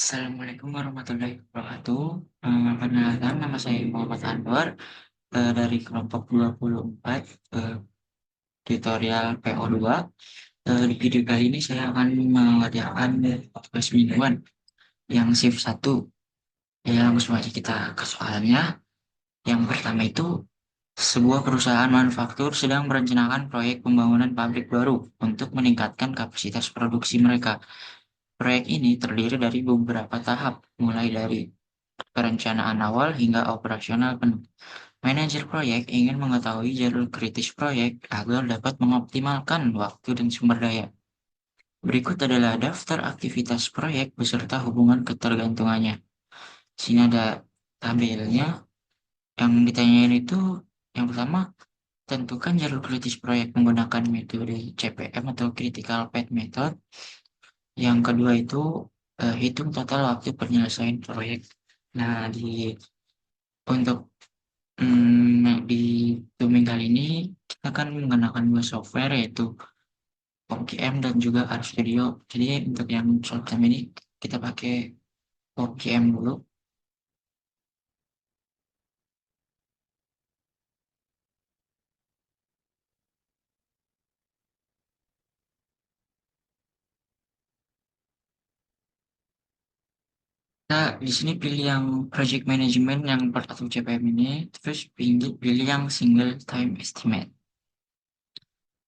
Assalamualaikum warahmatullahi wabarakatuh. Perkenalkan, nama saya Muhammad Anwar dari kelompok 24 tutorial PO2. Di video kali ini saya akan mengerjakan tugas mingguan yang shift 1. Ya, langsung aja kita ke soalnya. Yang pertama itu, sebuah perusahaan manufaktur sedang merencanakan proyek pembangunan pabrik baru untuk meningkatkan kapasitas produksi mereka. Proyek ini terdiri dari beberapa tahap, mulai dari perencanaan awal hingga operasional penuh. Manajer proyek ingin mengetahui jalur kritis proyek agar dapat mengoptimalkan waktu dan sumber daya. Berikut adalah daftar aktivitas proyek beserta hubungan ketergantungannya. Di sini ada tabelnya. Yang ditanyain itu, yang pertama, tentukan jalur kritis proyek menggunakan metode CPM atau Critical Path Method. Yang kedua itu, hitung total waktu penyelesaian proyek. Nah, untuk di domain kali ini kita akan menggunakan dua software yaitu OGM dan juga RStudio. Jadi untuk yang short term ini kita pakai OGM dulu. Kita di sini pilih yang project management yang part atau CPM ini, terus pilih yang single time estimate.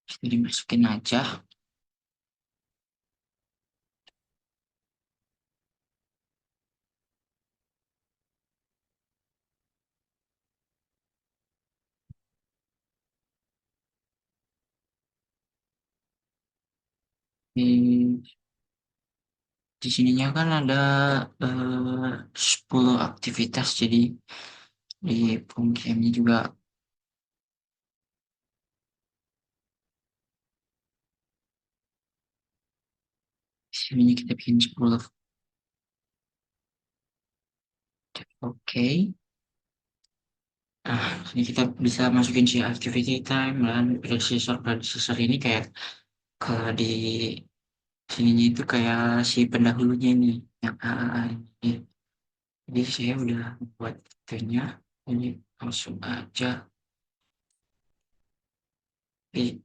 Itu dimasukin aja. Di di sininya kan ada 10 aktivitas, jadi di OGM-nya juga di sininya kita bikin 10. Oke. Nah, ini kita bisa masukin si activity time dan predecessor ini kayak ke di sininya itu kayak si pendahulunya ini yang A ini. Jadi saya udah buat itunya, ini langsung aja. Oke.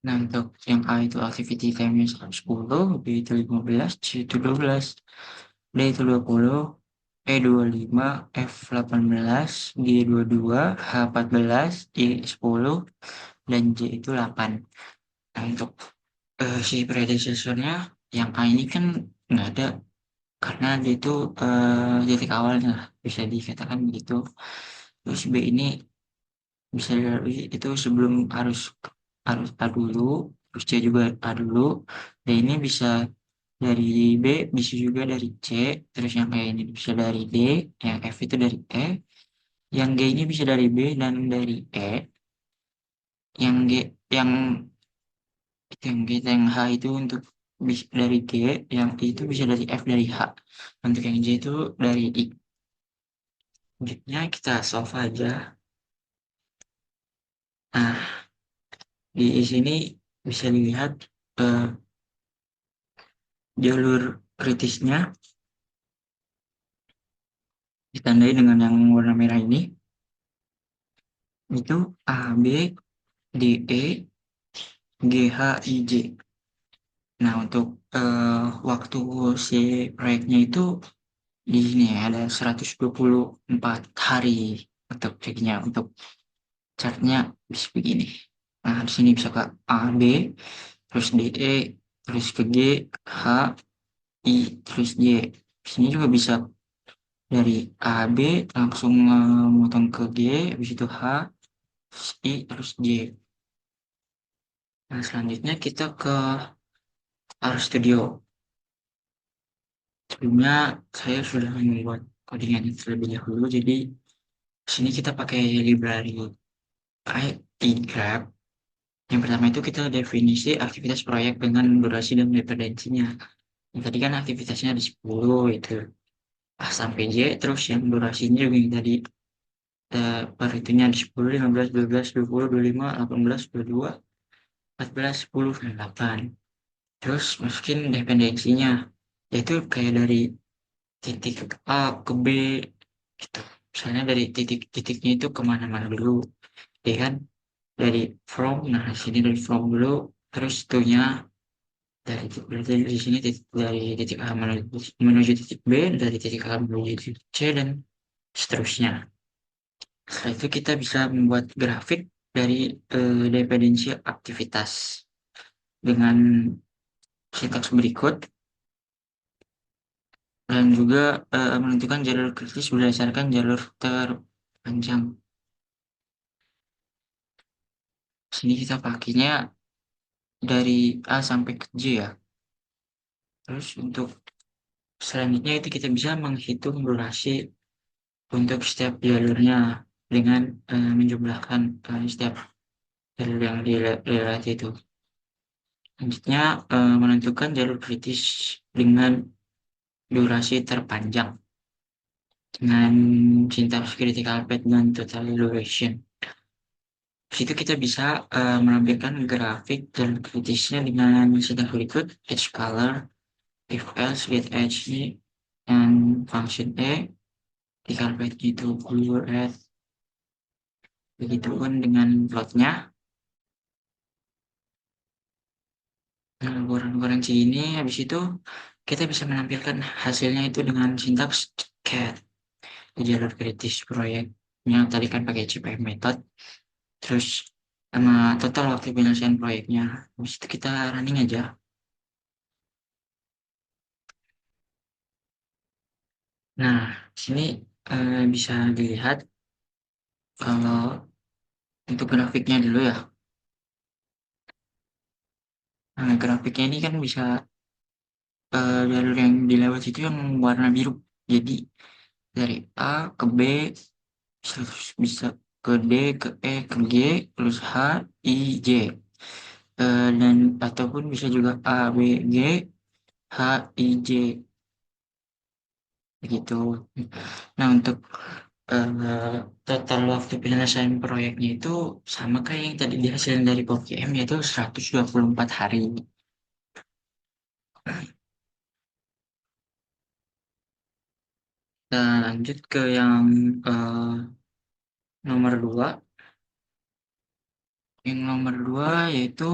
Nah, untuk yang A itu activity time-nya 110, B itu 15, C itu 12, D itu 20, E 25, F 18, G 22, H 14, I 10, dan J itu 8. Nah, untuk si predecessornya yang A ini kan nggak ada karena dia itu titik awalnya lah, bisa dikatakan begitu. Terus B ini bisa dari itu sebelum harus harus A dulu, terus C juga A dulu. D ini bisa dari B, bisa juga dari C, terus yang E ini bisa dari D, yang F itu dari E, yang G ini bisa dari B dan dari E, yang G yang yang G yang H itu untuk dari G, yang I itu bisa dari F dari H. Untuk yang J itu dari I. Selanjutnya kita solve aja. Nah, di sini bisa dilihat eh, jalur kritisnya ditandai dengan yang warna merah ini. Itu A, B, D, E, G, H, I, J. Nah, untuk waktu si proyeknya itu di sini ada 124 hari untuk ceknya. Untuk chartnya bisa begini. Nah, di sini bisa ke A, B, terus D, E, terus ke G, H, I, terus J. Di sini juga bisa dari A, B langsung memotong ke G, habis itu H, terus I, terus J. Nah, selanjutnya kita ke RStudio. Sebelumnya saya sudah membuat codingannya terlebih dahulu, jadi di sini kita pakai library iGrab. Yang pertama itu kita definisi aktivitas proyek dengan durasi dan dependensinya. Yang tadi kan aktivitasnya ada 10 itu A sampai J, terus yang durasinya juga yang tadi per itunya ada 10, 15, 12, 20, 25, 18, 22. 14, 10, dan 8. Terus masukin dependensinya, yaitu kayak dari titik A ke B gitu. Misalnya dari titik-titiknya itu kemana-mana dulu, ya kan? Dari from, nah di sini dari from dulu, terus to-nya berarti di sini dari titik A menuju titik B, dari titik A menuju titik C, dan seterusnya. Setelah itu kita bisa membuat grafik dari dependensi aktivitas dengan sintaks berikut, dan juga menentukan jalur kritis berdasarkan jalur terpanjang. Sini kita pakainya dari A sampai ke J ya. Terus untuk selanjutnya itu kita bisa menghitung durasi untuk setiap jalurnya dengan menjumlahkan setiap jalur yang dilewati itu. Selanjutnya menentukan jalur kritis dengan durasi terpanjang dengan sintaks critical path dan total duration. Di situ kita bisa menampilkan grafik dan kritisnya dengan sintaks berikut: edge color, if else, get edge, dan function E, critical path gitu, blue, red, begitu pun dengan plotnya. Nah, referensi ini habis itu kita bisa menampilkan hasilnya itu dengan sintaks CAT di jalur kritis proyek yang tadi kan pakai CPM method, terus sama total waktu penyelesaian proyeknya. Habis itu kita running aja. Nah, sini bisa dilihat kalau untuk grafiknya dulu ya. Nah, grafiknya ini kan bisa jalur yang dilewati itu yang warna biru. Jadi dari A ke B, terus bisa ke D, ke E, ke G, terus H, I, J. Dan ataupun bisa juga A, B, G, H, I, J begitu. Nah, untuk eh, total waktu penyelesaian proyeknya itu sama kayak yang tadi dihasilkan dari POPM, yaitu 124 hari. Dan lanjut ke yang eh, nomor dua. Yang nomor dua yaitu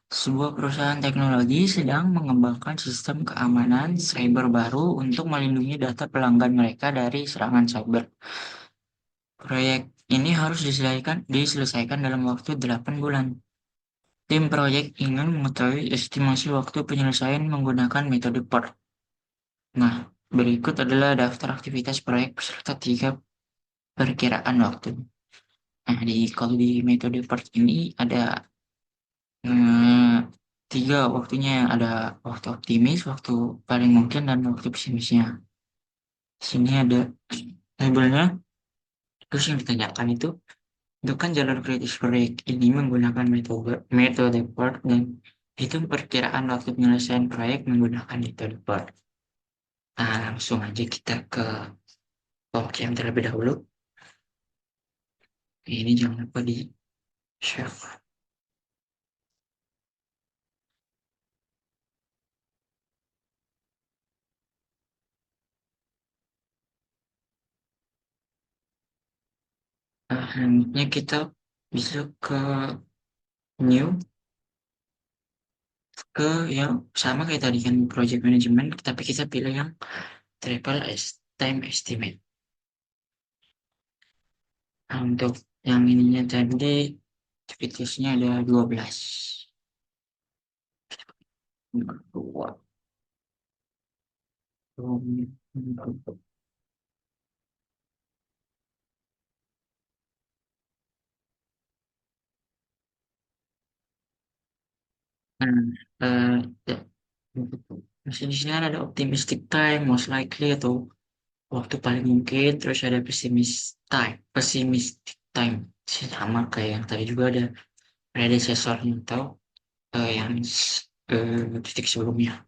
sebuah perusahaan teknologi sedang mengembangkan sistem keamanan cyber baru untuk melindungi data pelanggan mereka dari serangan cyber. Proyek ini harus diselesaikan dalam waktu 8 bulan. Tim proyek ingin mengetahui estimasi waktu penyelesaian menggunakan metode PERT. Nah, berikut adalah daftar aktivitas proyek beserta 3 perkiraan waktu. Nah, kalau di metode PERT ini ada eh, 3 waktunya, ada waktu optimis, waktu paling mungkin, dan waktu pesimisnya. Sini ada labelnya. Terus yang ditanyakan itu, tentukan jalur kritis proyek ini menggunakan metode PERT dan hitung perkiraan waktu penyelesaian proyek menggunakan metode PERT. Nah, langsung aja kita ke yang terlebih dahulu. Ini jangan lupa di share. Nah, selanjutnya kita bisa ke new, ke yang sama kayak tadi kan project management, tapi kita pilih yang triple S time estimate. Nah, untuk yang ininya tadi aktivitasnya ada 12. Dua. Nah, eh, ya, masih di sini kan ada optimistic time, most likely, atau waktu paling mungkin, terus ada pessimistic time. Sama kayak yang tadi juga ada predecessornya atau yang titik sebelumnya.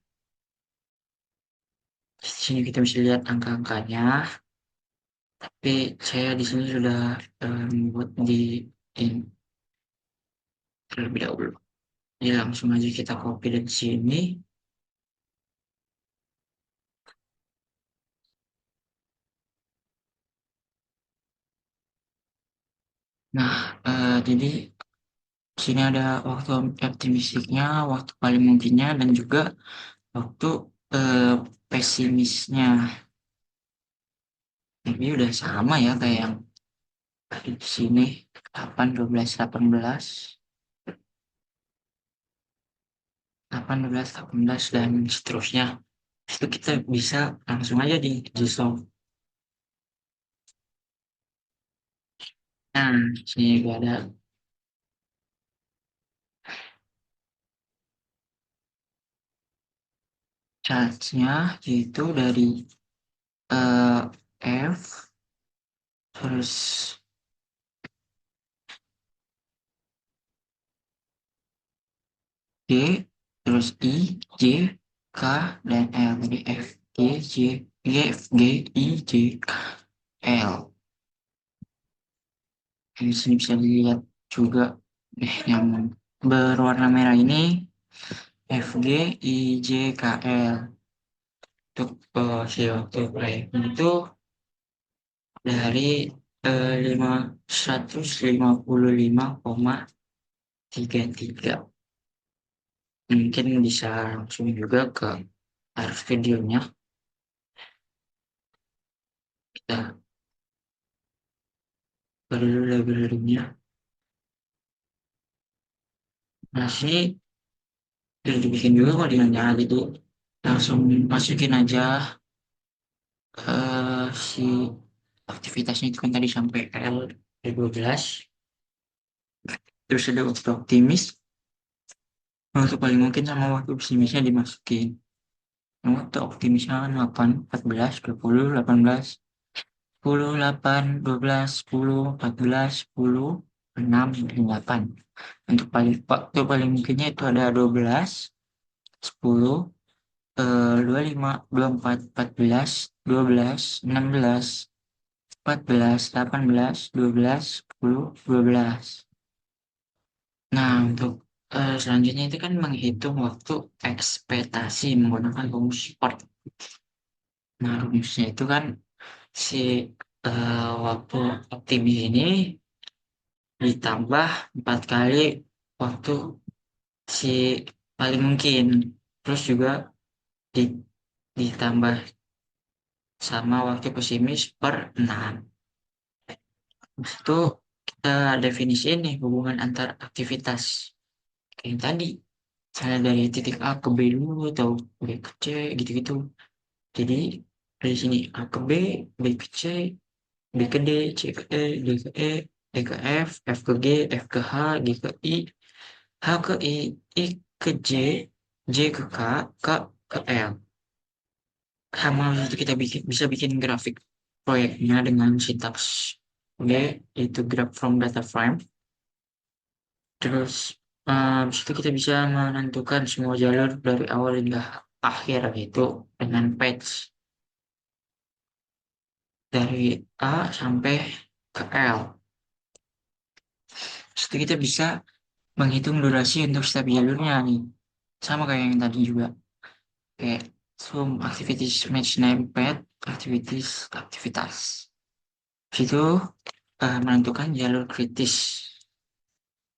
Di sini kita bisa lihat angka-angkanya, tapi saya di sini sudah membuat di in terlebih dahulu. Jadi langsung aja kita copy dari sini. Nah, jadi sini ada waktu optimistiknya, waktu paling mungkinnya, dan juga waktu eh, pesimisnya. Ini udah sama ya kayak yang tadi di sini 8, 12, 18, 18, 18 dan seterusnya. Itu kita bisa langsung aja di solve. Nah, sini juga ada charge-nya, yaitu dari eh, F terus G terus I J K dan L. Jadi F G J G F G I J K L. Di sini bisa dilihat juga yang berwarna merah ini F G I J K L. Untuk si waktu proyeknya itu dari 155,33. Mungkin bisa langsung juga ke arus videonya. Kita dulu library-nya. Nah, sini udah dibikin juga kok dengan gitu. Langsung masukin aja si aktivitasnya itu kan tadi sampai L12. Terus ada waktu optimis. Waktu paling mungkin sama waktu pesimisnya dimasukin. Nah, waktu optimisnya kan 8, 14, 20, 18, 10, 8, 12, 10, 14, 10, 6, 8. Untuk waktu paling mungkinnya itu ada 12, 10, 25, 24, 14, 12, 16, 14, 18, 12, 10, 12. Nah, untuk selanjutnya itu kan menghitung waktu ekspektasi menggunakan rumus Short. Nah, rumusnya itu kan si waktu optimis ini ditambah 4 kali waktu si paling mungkin. Terus juga di- ditambah sama waktu pesimis per 6. Habis itu kita definisiin nih hubungan antar aktivitas. Kayak yang tadi, misalnya dari titik A ke B dulu atau B ke C gitu-gitu. Jadi dari sini A ke B, B ke C, B ke D, C ke D ke E, E ke F, F ke G, F ke H, G ke I, H ke I ke J ke K ke L. Sama itu kita bisa bikin grafik proyeknya dengan sintaks G, yaitu graph from data frame. Terus habis itu kita bisa menentukan semua jalur dari awal hingga akhir gitu dengan patch dari A sampai ke L. Terus itu kita bisa menghitung durasi untuk setiap jalurnya nih. Sama kayak yang tadi juga. Kayak sum activities match name pad activities aktivitas. Itu menentukan jalur kritis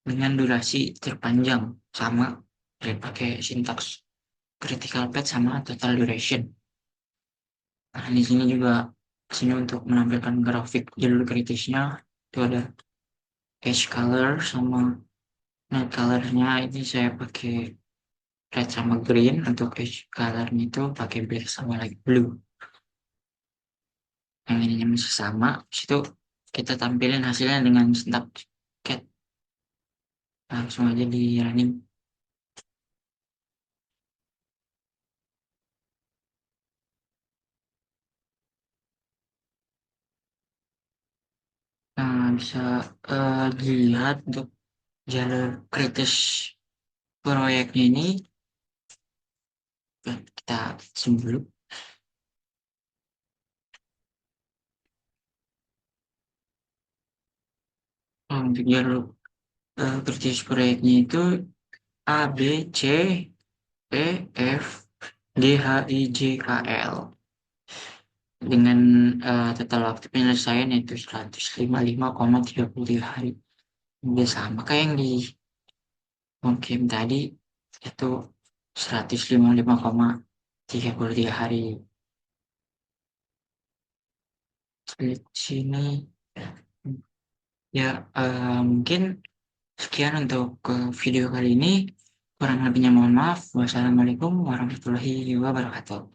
dengan durasi terpanjang sama dari pakai sintaks critical path sama total duration. Nah, di sini juga sini untuk menampilkan grafik jalur kritisnya itu ada edge color sama night colornya ini saya pakai red sama green untuk edge colornya itu pakai black sama light blue. Yang ininya masih sama, situ kita tampilin hasilnya dengan step cat langsung aja di running. Nah, bisa dilihat untuk jalur kritis proyeknya ini kita zoom dulu. Untuk jalur kritis proyeknya itu A, B, C, E, F, G, H, I, J, K, L. Dengan total waktu penyelesaian yaitu 155,33 hari. Udah sama kayak yang di home game tadi, itu 155,33 hari. Di sini ya, mungkin sekian untuk video kali ini. Kurang lebihnya mohon maaf. Wassalamualaikum warahmatullahi wabarakatuh.